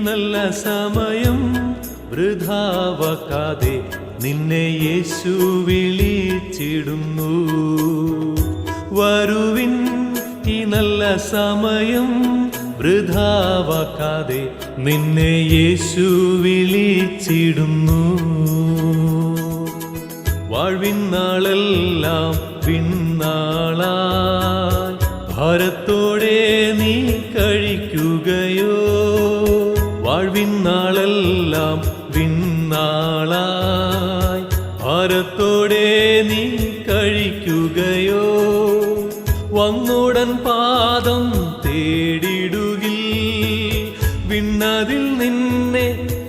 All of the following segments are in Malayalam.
നല്ല സമയം വൃഥാവാക്കാതെ നിന്നെ യേശു വിളിച്ചിടുന്നു. വരുവിൻ, ഈ നല്ല സമയം വൃഥാവാക്കാതെ നിന്നെ യേശു വിളിച്ചിടുന്നു. വാഴ്വിൻ നാളെല്ലാം പിന്നാളാൽ ഭാരത്തോടെ നീ കഴിക്കുകയോ? വാഴ്വിൻ നാളെല്ലാം പിന്നാളായി ഭാരത്തോടെ നീ കഴിക്കുകയോ? വന്നുടൻ പാദം തേടിടുകിൽ വിണ്ണതിൽ നിന്നെ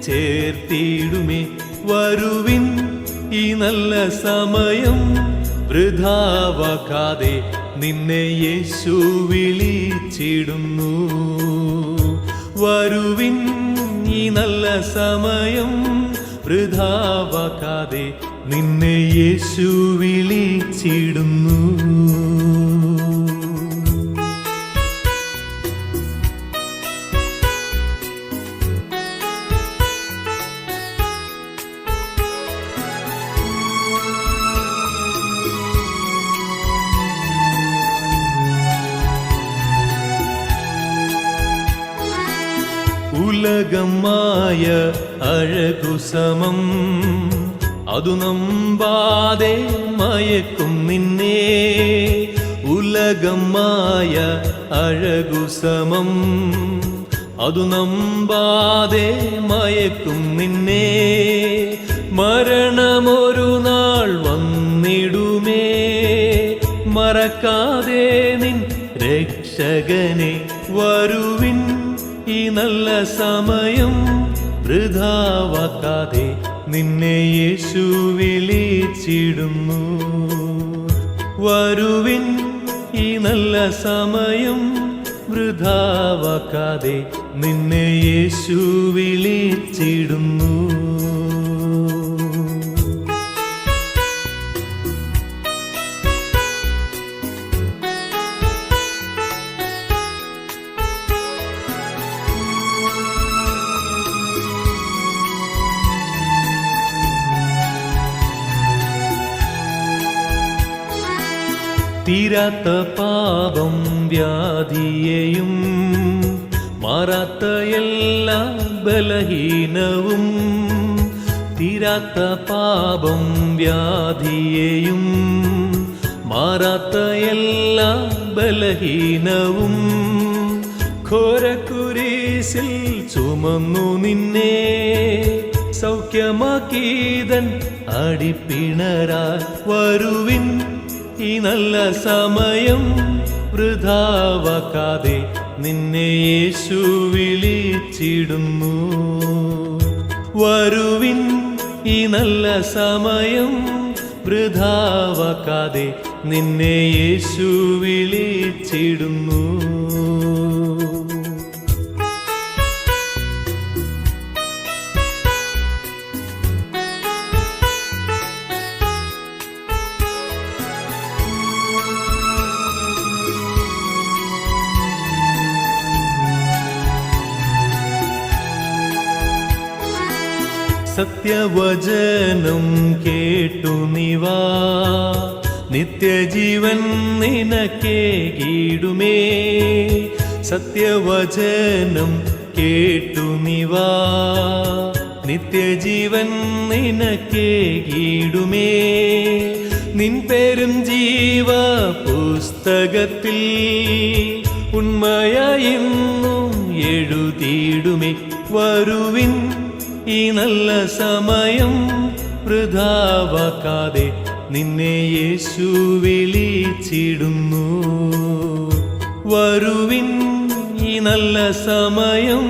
ചേർത്തിടുമേ. വരുവിൻ, ഈ നല്ല സമയം വൃഥാവാക്കാതെ നിന്നെ യേശു വിളിച്ചിടുന്നു. വരുവിൻ, ഈ നല്ല സമയം വൃഥാവാക്കാതെ നിന്നെ യേശു വിളിച്ചിടുന്നു. ഉലകമായ അഴകു സമം അതു നമ്പാതെ മയക്കും നിന്നെ. ഉലകമായ അഴകു സമം അതു നമ്പാതെ മയക്കും നിന്നെ. മരണമൊരു നാൾ വന്നിടുമേ, മറക്കാതെ നിൻ രക്ഷകനെ. വരുവിൻ, ഈ നല്ല സമയം വൃഥാവാക്കാതെ നിന്നെ യേശു വിളിച്ചിടുന്നു. വരുവിൻ, ഈ നല്ല സമയം വൃഥാവാക്കാതെ നിന്നെ യേശു വിളിച്ചിടുന്നു. തീരാത്ത പാപം വ്യാധിയെയും മാറാത്ത എല്ലാ ബലഹീനവും. തീരാത്ത പാപം വ്യാധിയെയും മാറാത്ത എല്ലാ ബലഹീനവും. ഘോരക്കുരിശിൽ ചുമന്നു നിന്നെ സൗഖ്യമാക്കീതൻ അടിപ്പിണരാൽ. വരുവിൻ, ഈ നല്ല സമയം വൃഥാവാക്കാതെ നിന്നെ യേശു വിളിച്ചിടുന്നു. വരുവിൻ, ഈ നല്ല സമയം വൃഥാവാക്കാതെ നിന്നെ യേശു വിളിച്ചിടുന്നു. സത്യവചനം കേട്ടു നിവാ, നിത്യജീവൻ നിനക്കേകിടുമേ. സത്യവചനം കേട്ടു നിവാ, നിത്യജീവൻ നിനക്കേകിടുമേ. നിൻ പേരും ജീവ പുസ്തകത്തിൽ ഉണ്മയായെന്നും എഴുതിയിടുമേ. വരുവിൻ, ഈ നല്ല സമയം വൃഥാവാക്കാതെ നിന്നെ യേശു വിളിച്ചിടുന്നു. വരുവിൻ, ഈ നല്ല സമയം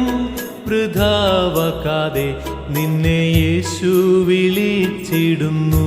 വൃഥാവാക്കാതെ നിന്നെ യേശു വിളിച്ചിടുന്നു.